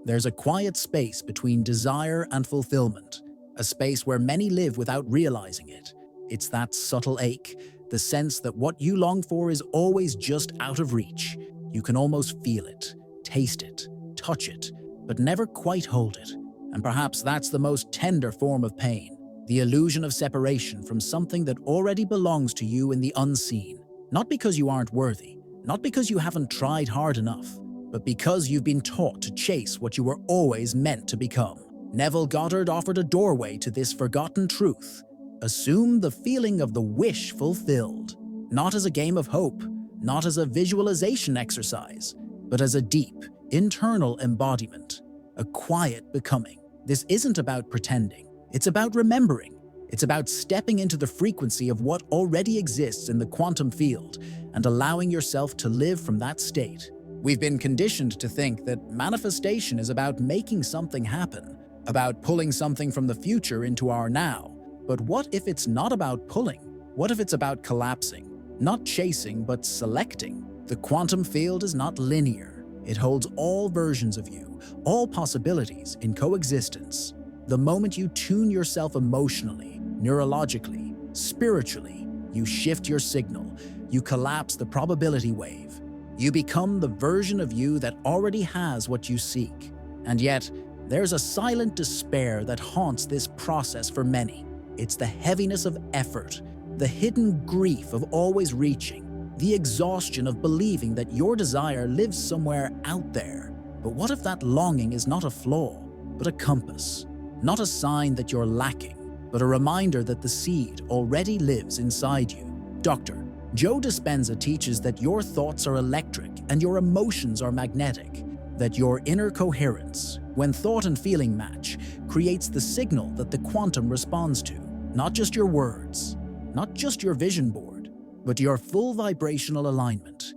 There's a quiet space between desire and fulfillment, a space where many live without realizing it. It's that subtle ache, the sense that what you long for is always just out of reach. You can almost feel it, taste it, touch it, but never quite hold it. And perhaps that's the most tender form of pain, the illusion of separation from something that already belongs to you in the unseen. Not because you aren't worthy, not because you haven't tried hard enough, but because you've been taught to chase what you were always meant to become. Neville Goddard offered a doorway to this forgotten truth. Assume the feeling of the wish fulfilled, not as a game of hope, not as a visualization exercise, but as a deep, internal embodiment, a quiet becoming. This isn't about pretending, it's about remembering. It's about stepping into the frequency of what already exists in the quantum field and allowing yourself to live from that state. We've been conditioned to think that manifestation is about making something happen, about pulling something from the future into our now. But what if it's not about pulling? What if it's about collapsing? Not chasing, but selecting. The quantum field is not linear. It holds all versions of you, all possibilities in coexistence. The moment you tune yourself emotionally, neurologically, spiritually, you shift your signal, you collapse the probability wave. You become the version of you that already has what you seek. And yet, there's a silent despair that haunts this process for many. It's the heaviness of effort, the hidden grief of always reaching, the exhaustion of believing that your desire lives somewhere out there. But what if that longing is not a flaw, but a compass? Not a sign that you're lacking, but a reminder that the seed already lives inside you. Dr. Joe Dispenza teaches that your thoughts are electric and your emotions are magnetic, that your inner coherence, when thought and feeling match, creates the signal that the quantum responds to. Not just your words, not just your vision board, but your full vibrational alignment.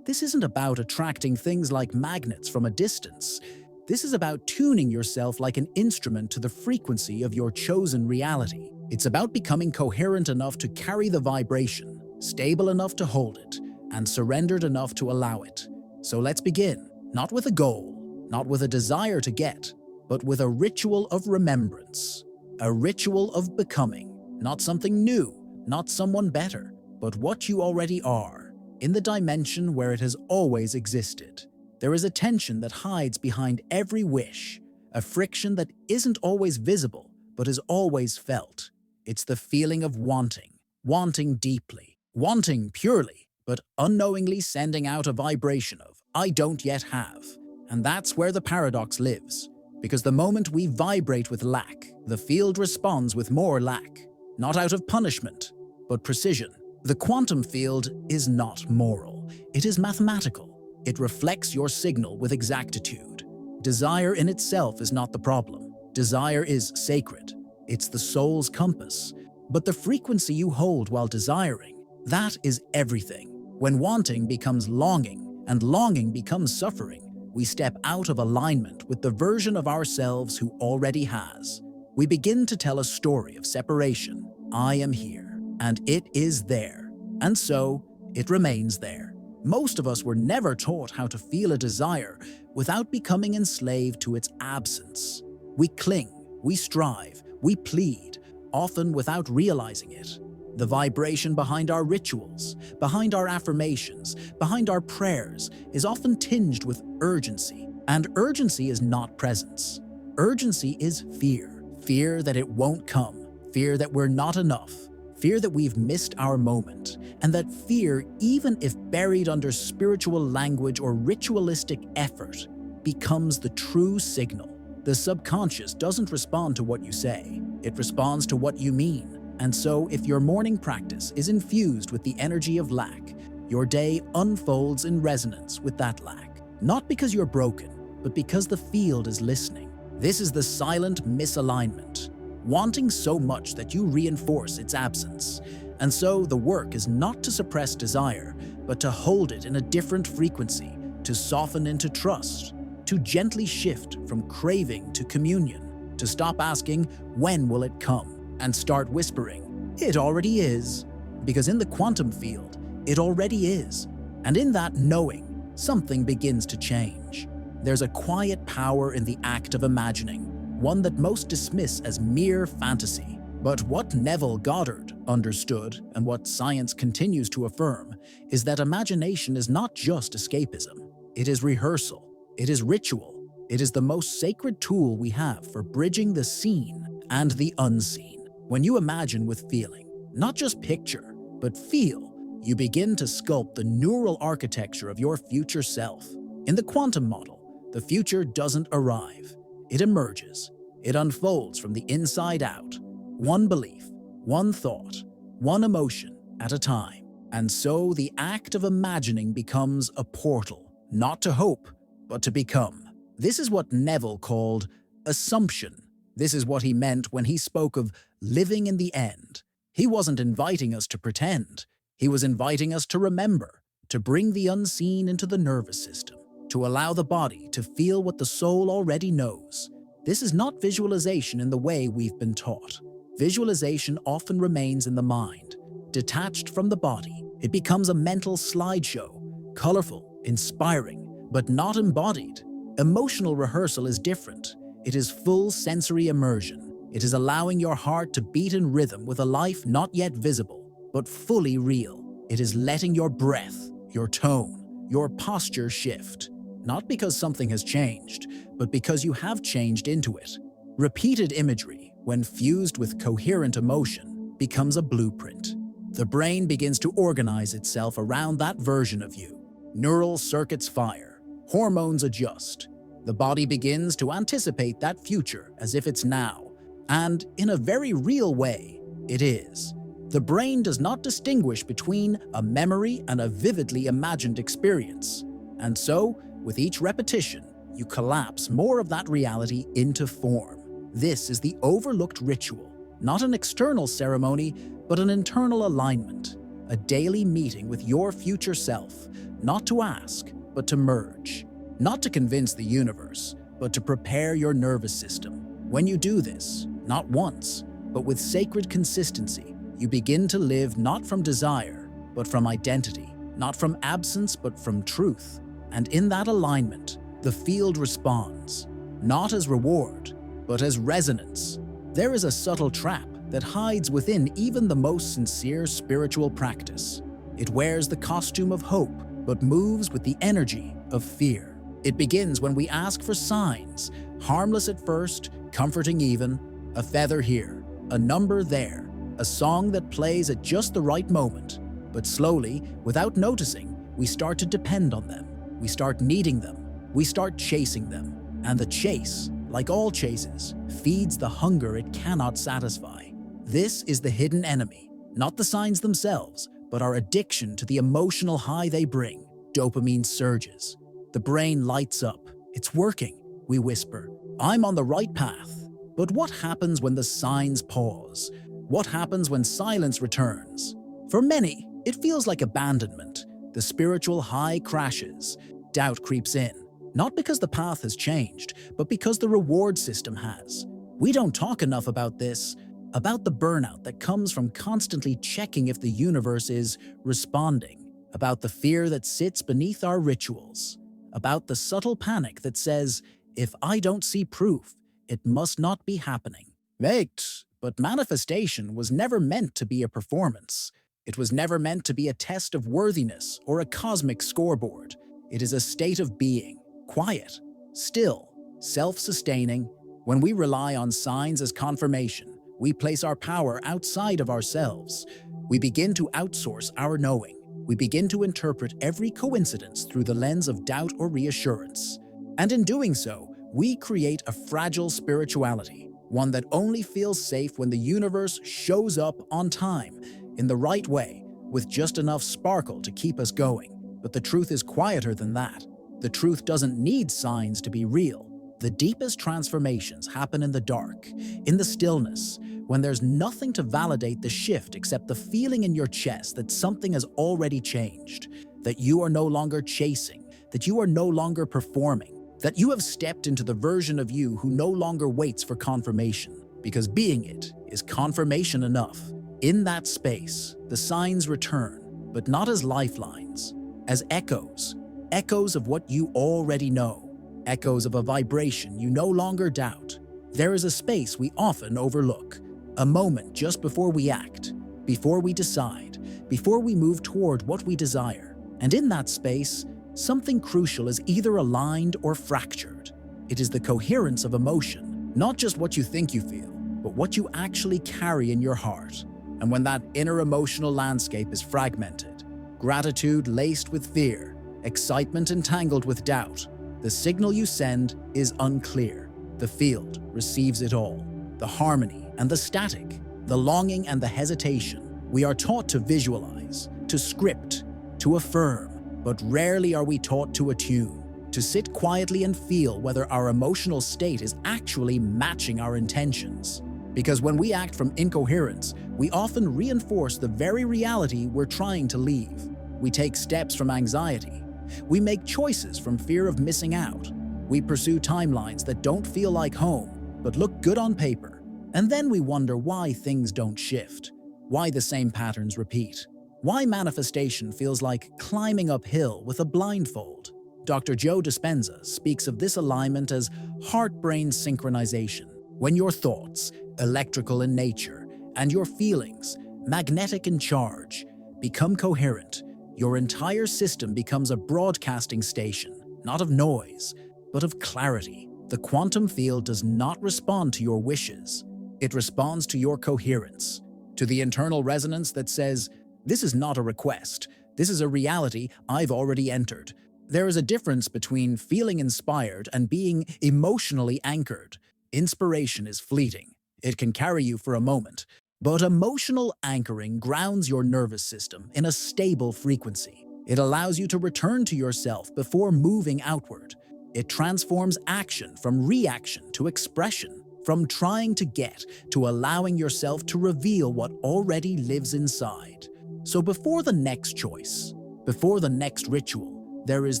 This isn't about attracting things like magnets from a distance. This is about tuning yourself like an instrument to the frequency of your chosen reality. It's about becoming coherent enough to carry the vibration, stable enough to hold it, and surrendered enough to allow it. So let's begin, not with a goal, not with a desire to get, but with a ritual of remembrance, a ritual of becoming, not something new, not someone better, but what you already are, in the dimension where it has always existed. There is a tension that hides behind every wish, a friction that isn't always visible, but is always felt. It's the feeling of wanting deeply, wanting purely, but unknowingly sending out a vibration of, I don't yet have. And that's where the paradox lives. Because the moment we vibrate with lack, the field responds with more lack, not out of punishment, but precision. The quantum field is not moral, it is mathematical. It reflects your signal with exactitude. Desire in itself is not the problem. Desire is sacred. It's the soul's compass. But the frequency you hold while desiring, that is everything. When wanting becomes longing, and longing becomes suffering, we step out of alignment with the version of ourselves who already has. We begin to tell a story of separation. I am here, and it is there. And so, it remains there. Most of us were never taught how to feel a desire without becoming enslaved to its absence. We cling, we strive, we plead, often without realizing it. The vibration behind our rituals, behind our affirmations, behind our prayers is often tinged with urgency. And urgency is not presence. Urgency is fear. Fear that it won't come. Fear that we're not enough. Fear that we've missed our moment, and that fear, even if buried under spiritual language or ritualistic effort, becomes the true signal. The subconscious doesn't respond to what you say, it responds to what you mean. And so, if your morning practice is infused with the energy of lack, your day unfolds in resonance with that lack. Not because you're broken, but because the field is listening. This is the silent misalignment. Wanting so much that you reinforce its absence. And so the work is not to suppress desire, but to hold it in a different frequency, to soften into trust, to gently shift from craving to communion, to stop asking, when will it come? And start whispering, it already is. Because in the quantum field, it already is. And in that knowing, something begins to change. There's a quiet power in the act of imagining, one that most dismiss as mere fantasy. But what Neville Goddard understood, and what science continues to affirm, is that imagination is not just escapism. It is rehearsal. It is ritual. It is the most sacred tool we have for bridging the seen and the unseen. When you imagine with feeling, not just picture, but feel, you begin to sculpt the neural architecture of your future self. In the quantum model, the future doesn't arrive. It emerges. It unfolds from the inside out. One belief, one thought, one emotion at a time. And so the act of imagining becomes a portal, not to hope, but to become. This is what Neville called assumption. This is what he meant when he spoke of living in the end. He wasn't inviting us to pretend. He was inviting us to remember, to bring the unseen into the nervous system, to allow the body to feel what the soul already knows. This is not visualization in the way we've been taught. Visualization often remains in the mind, detached from the body. It becomes a mental slideshow, colorful, inspiring, but not embodied. Emotional rehearsal is different. It is full sensory immersion. It is allowing your heart to beat in rhythm with a life not yet visible, but fully real. It is letting your breath, your tone, your posture shift. Not because something has changed, but because you have changed into it. Repeated imagery, when fused with coherent emotion, becomes a blueprint. The brain begins to organize itself around that version of you. Neural circuits fire, hormones adjust. The body begins to anticipate that future as if it's now. And in a very real way, it is. The brain does not distinguish between a memory and a vividly imagined experience. And so, with each repetition, you collapse more of that reality into form. This is the overlooked ritual, not an external ceremony, but an internal alignment, a daily meeting with your future self, not to ask, but to merge, not to convince the universe, but to prepare your nervous system. When you do this, not once, but with sacred consistency, you begin to live not from desire, but from identity, not from absence, but from truth. And in that alignment, the field responds, not as reward, but as resonance. There is a subtle trap that hides within even the most sincere spiritual practice. It wears the costume of hope, but moves with the energy of fear. It begins when we ask for signs, harmless at first, comforting even, a feather here, a number there, a song that plays at just the right moment. But slowly, without noticing, we start to depend on them. We start needing them. We start chasing them. And the chase, like all chases, feeds the hunger it cannot satisfy. This is the hidden enemy, not the signs themselves, but our addiction to the emotional high they bring. Dopamine surges. The brain lights up. It's working, we whisper. I'm on the right path. But what happens when the signs pause? What happens when silence returns? For many, it feels like abandonment. The spiritual high crashes. Doubt creeps in. Not because the path has changed, but because the reward system has. We don't talk enough about this, about the burnout that comes from constantly checking if the universe is responding, about the fear that sits beneath our rituals, about the subtle panic that says, if I don't see proof, it must not be happening. Right, but manifestation was never meant to be a performance. It was never meant to be a test of worthiness or a cosmic scoreboard. It is a state of being, quiet, still, self-sustaining. When we rely on signs as confirmation, we place our power outside of ourselves. We begin to outsource our knowing. We begin to interpret every coincidence through the lens of doubt or reassurance. And in doing so, we create a fragile spirituality, one that only feels safe when the universe shows up on time, in the right way, with just enough sparkle to keep us going. But the truth is quieter than that. The truth doesn't need signs to be real. The deepest transformations happen in the dark, in the stillness, when there's nothing to validate the shift except the feeling in your chest that something has already changed, that you are no longer chasing, that you are no longer performing, that you have stepped into the version of you who no longer waits for confirmation, because being it is confirmation enough. In that space, the signs return, but not as lifelines, as echoes, echoes of what you already know, echoes of a vibration you no longer doubt. There is a space we often overlook, a moment just before we act, before we decide, before we move toward what we desire. And in that space, something crucial is either aligned or fractured. It is the coherence of emotion, not just what you think you feel, but what you actually carry in your heart. And when that inner emotional landscape is fragmented, gratitude laced with fear, excitement entangled with doubt, the signal you send is unclear. The field receives it all. The harmony and the static, the longing and the hesitation. We are taught to visualize, to script, to affirm, but rarely are we taught to attune, to sit quietly and feel whether our emotional state is actually matching our intentions. Because when we act from incoherence, we often reinforce the very reality we're trying to leave. We take steps from anxiety. We make choices from fear of missing out. We pursue timelines that don't feel like home, but look good on paper. And then we wonder why things don't shift, why the same patterns repeat, why manifestation feels like climbing uphill with a blindfold. Dr. Joe Dispenza speaks of this alignment as heart-brain synchronization. When your thoughts, electrical in nature, and your feelings, magnetic in charge, become coherent, your entire system becomes a broadcasting station, not of noise, but of clarity. The quantum field does not respond to your wishes. It responds to your coherence, to the internal resonance that says, "This is not a request. This is a reality I've already entered." There is a difference between feeling inspired and being emotionally anchored. Inspiration is fleeting. It can carry you for a moment, but emotional anchoring grounds your nervous system in a stable frequency. It allows you to return to yourself before moving outward. It transforms action from reaction to expression, from trying to get to allowing yourself to reveal what already lives inside. So before the next choice, before the next ritual, there is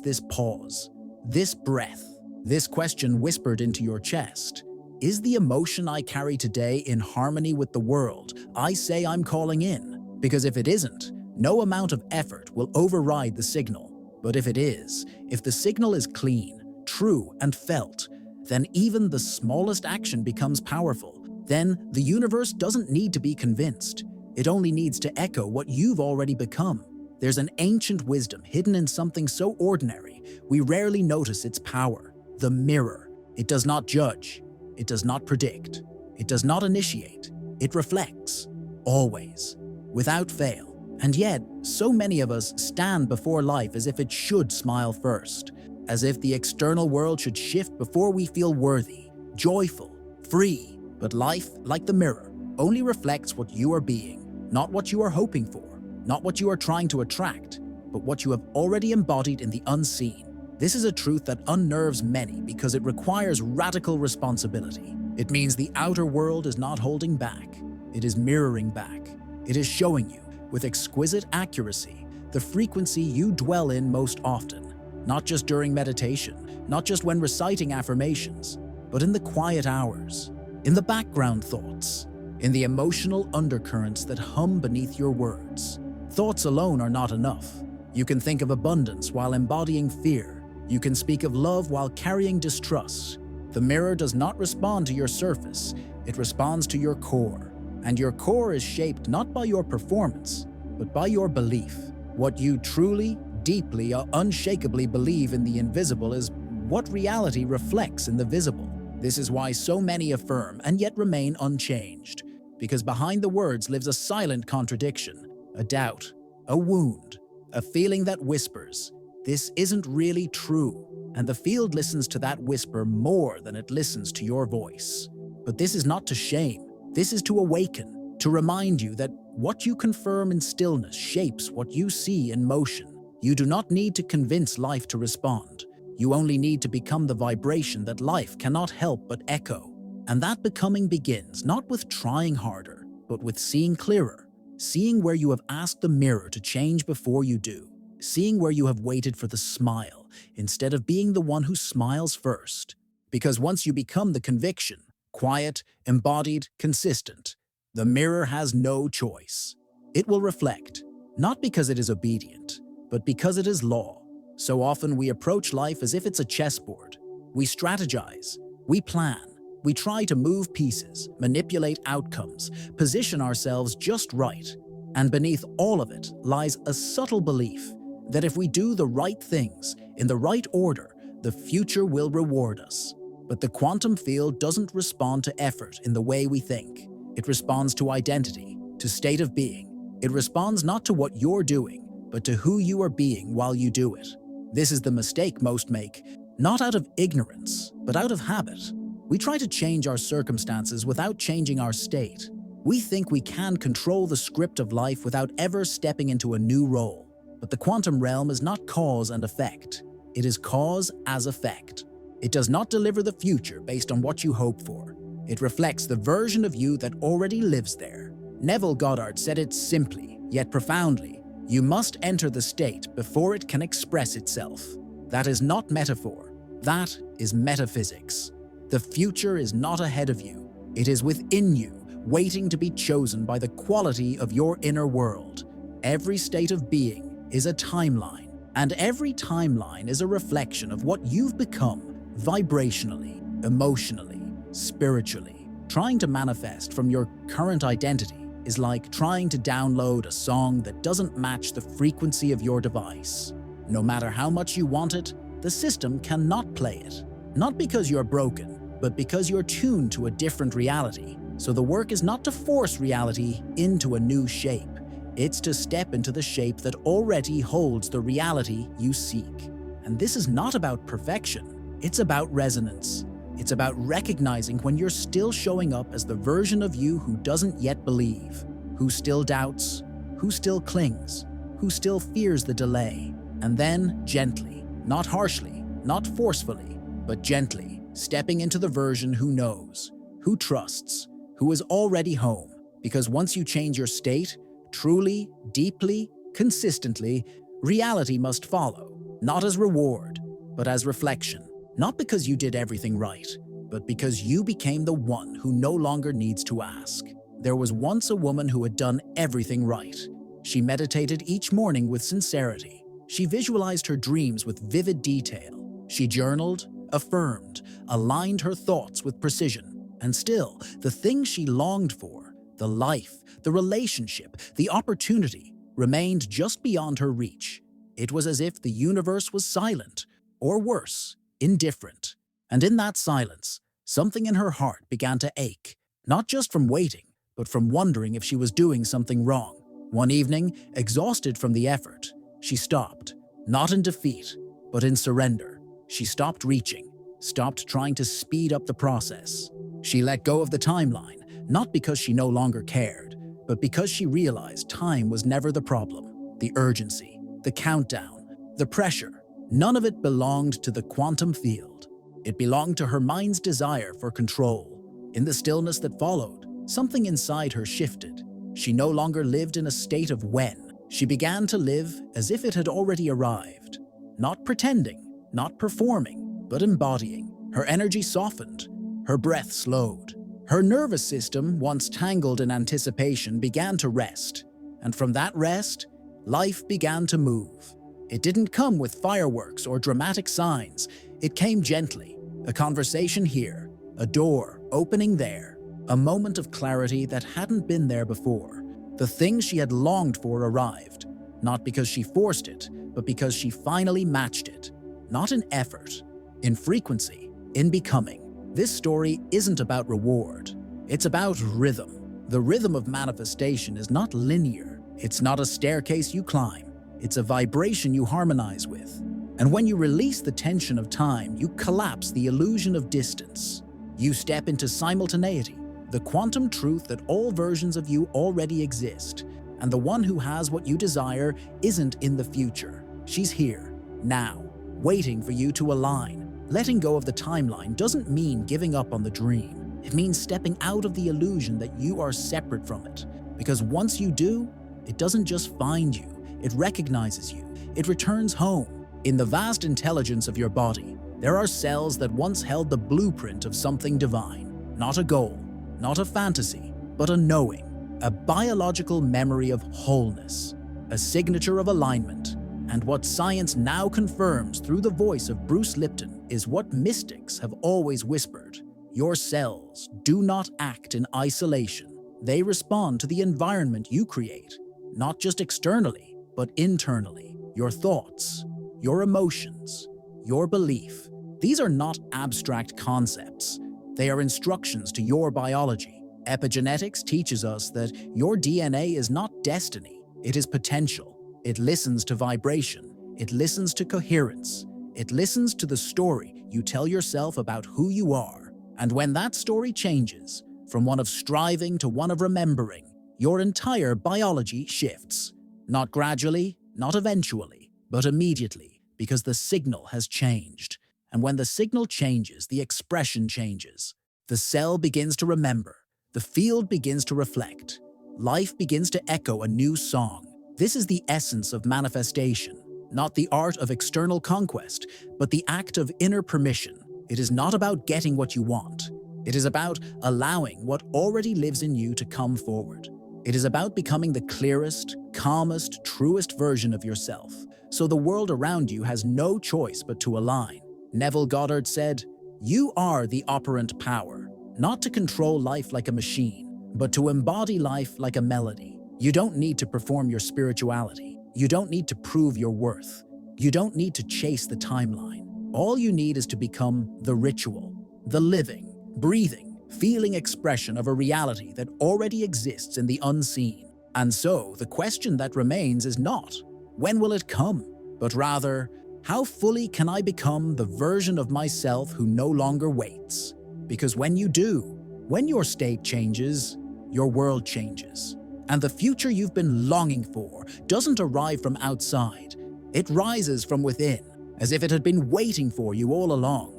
this pause, this breath, this question whispered into your chest. Is the emotion I carry today in harmony with the world I say I'm calling in? Because if it isn't, no amount of effort will override the signal. But if it is, if the signal is clean, true, and felt, then even the smallest action becomes powerful. Then the universe doesn't need to be convinced. It only needs to echo what you've already become. There's an ancient wisdom hidden in something so ordinary, we rarely notice its power. The mirror. It does not judge. It does not predict. It does not initiate. It reflects. Always. Without fail. And yet, so many of us stand before life as if it should smile first. As if the external world should shift before we feel worthy, joyful, free. But life, like the mirror, only reflects what you are being, not what you are hoping for, not what you are trying to attract, but what you have already embodied in the unseen. This is a truth that unnerves many because it requires radical responsibility. It means the outer world is not holding back. It is mirroring back. It is showing you, with exquisite accuracy, the frequency you dwell in most often, not just during meditation, not just when reciting affirmations, but in the quiet hours, in the background thoughts, in the emotional undercurrents that hum beneath your words. Thoughts alone are not enough. You can think of abundance while embodying fear. You can speak of love while carrying distrust. The mirror does not respond to your surface, it responds to your core. And your core is shaped not by your performance, but by your belief. What you truly, deeply, unshakably believe in the invisible is what reality reflects in the visible. This is why so many affirm and yet remain unchanged. Because behind the words lives a silent contradiction, a doubt, a wound, a feeling that whispers, "This isn't really true." And the field listens to that whisper more than it listens to your voice. But this is not to shame. This is to awaken, to remind you that what you confirm in stillness shapes what you see in motion. You do not need to convince life to respond. You only need to become the vibration that life cannot help but echo. And that becoming begins not with trying harder, but with seeing clearer, seeing where you have asked the mirror to change before you do, seeing where you have waited for the smile instead of being the one who smiles first. Because once you become the conviction, quiet, embodied, consistent, the mirror has no choice. It will reflect, not because it is obedient, but because it is law. So often we approach life as if it's a chessboard. We strategize, we plan, we try to move pieces, manipulate outcomes, position ourselves just right. And beneath all of it lies a subtle belief that if we do the right things in the right order, the future will reward us. But the quantum field doesn't respond to effort in the way we think. It responds to identity, to state of being. It responds not to what you're doing, but to who you are being while you do it. This is the mistake most make, not out of ignorance, but out of habit. We try to change our circumstances without changing our state. We think we can control the script of life without ever stepping into a new role. But the quantum realm is not cause and effect. It is cause as effect. It does not deliver the future based on what you hope for. It reflects the version of you that already lives there. Neville Goddard said it simply, yet profoundly. You must enter the state before it can express itself. That is not metaphor. That is metaphysics. The future is not ahead of you. It is within you, waiting to be chosen by the quality of your inner world. Every state of being is a timeline, and every timeline is a reflection of what you've become vibrationally, emotionally, spiritually. Trying to manifest from your current identity is like trying to download a song that doesn't match the frequency of your device. No matter how much you want it, the system cannot play it. Not because you're broken, but because you're tuned to a different reality. So the work is not to force reality into a new shape. It's to step into the shape that already holds the reality you seek. And this is not about perfection. It's about resonance. It's about recognizing when you're still showing up as the version of you who doesn't yet believe, who still doubts, who still clings, who still fears the delay. And then, gently, not harshly, not forcefully, but gently, stepping into the version who knows, who trusts, who is already home. Because once you change your state, truly, deeply, consistently, reality must follow, not as reward, but as reflection. Not because you did everything right, but because you became the one who no longer needs to ask. There was once a woman who had done everything right. She meditated each morning with sincerity. She visualized her dreams with vivid detail. She journaled, affirmed, aligned her thoughts with precision. And still, the thing she longed for, the life, the relationship, the opportunity, remained just beyond her reach. It was as if the universe was silent, or worse, indifferent. And in that silence, something in her heart began to ache, not just from waiting, but from wondering if she was doing something wrong. One evening, exhausted from the effort, she stopped, not in defeat, but in surrender. She stopped reaching, stopped trying to speed up the process. She let go of the timeline, not because she no longer cared, but because she realized time was never the problem. The urgency, the countdown, the pressure, none of it belonged to the quantum field. It belonged to her mind's desire for control. In the stillness that followed, something inside her shifted. She no longer lived in a state of when. She began to live as if it had already arrived. Not pretending, not performing, but embodying. Her energy softened. Her breath slowed. Her nervous system, once tangled in anticipation, began to rest. And from that rest, life began to move. It didn't come with fireworks or dramatic signs. It came gently. A conversation here, a door opening there, a moment of clarity that hadn't been there before. The thing she had longed for arrived, not because she forced it, but because she finally matched it. Not in effort, in frequency, in becoming. This story isn't about reward. It's about rhythm. The rhythm of manifestation is not linear. It's not a staircase you climb. It's a vibration you harmonize with. And when you release the tension of time, you collapse the illusion of distance. You step into simultaneity, the quantum truth that all versions of you already exist. And the one who has what you desire isn't in the future. She's here, now, waiting for you to align. Letting go of the timeline doesn't mean giving up on the dream. It means stepping out of the illusion that you are separate from it. Because once you do, it doesn't just find you, it recognizes you. It returns home. In the vast intelligence of your body, there are cells that once held the blueprint of something divine. Not a goal, not a fantasy, but a knowing, a biological memory of wholeness, a signature of alignment. And what science now confirms through the voice of Bruce Lipton, is what mystics have always whispered. Your cells do not act in isolation. They respond to the environment you create, not just externally, but internally. Your thoughts, your emotions, your belief. These are not abstract concepts. They are instructions to your biology. Epigenetics teaches us that your DNA is not destiny, it is potential. It listens to vibration, it listens to coherence, it listens to the story you tell yourself about who you are. And when that story changes, from one of striving to one of remembering, your entire biology shifts. Not gradually, not eventually, but immediately, because the signal has changed. And when the signal changes, the expression changes. The cell begins to remember. The field begins to reflect. Life begins to echo a new song. This is the essence of manifestation, not the art of external conquest, but the act of inner permission. It is not about getting what you want. It is about allowing what already lives in you to come forward. It is about becoming the clearest, calmest, truest version of yourself, so the world around you has no choice but to align. Neville Goddard said, "You are the operant power, not to control life like a machine, but to embody life like a melody." You don't need to perform your spirituality. You don't need to prove your worth. You don't need to chase the timeline. All you need is to become the ritual, the living, breathing, feeling expression of a reality that already exists in the unseen. And so, the question that remains is not, when will it come? But rather, how fully can I become the version of myself who no longer waits? Because when you do, when your state changes, your world changes. And the future you've been longing for doesn't arrive from outside. It rises from within, as if it had been waiting for you all along.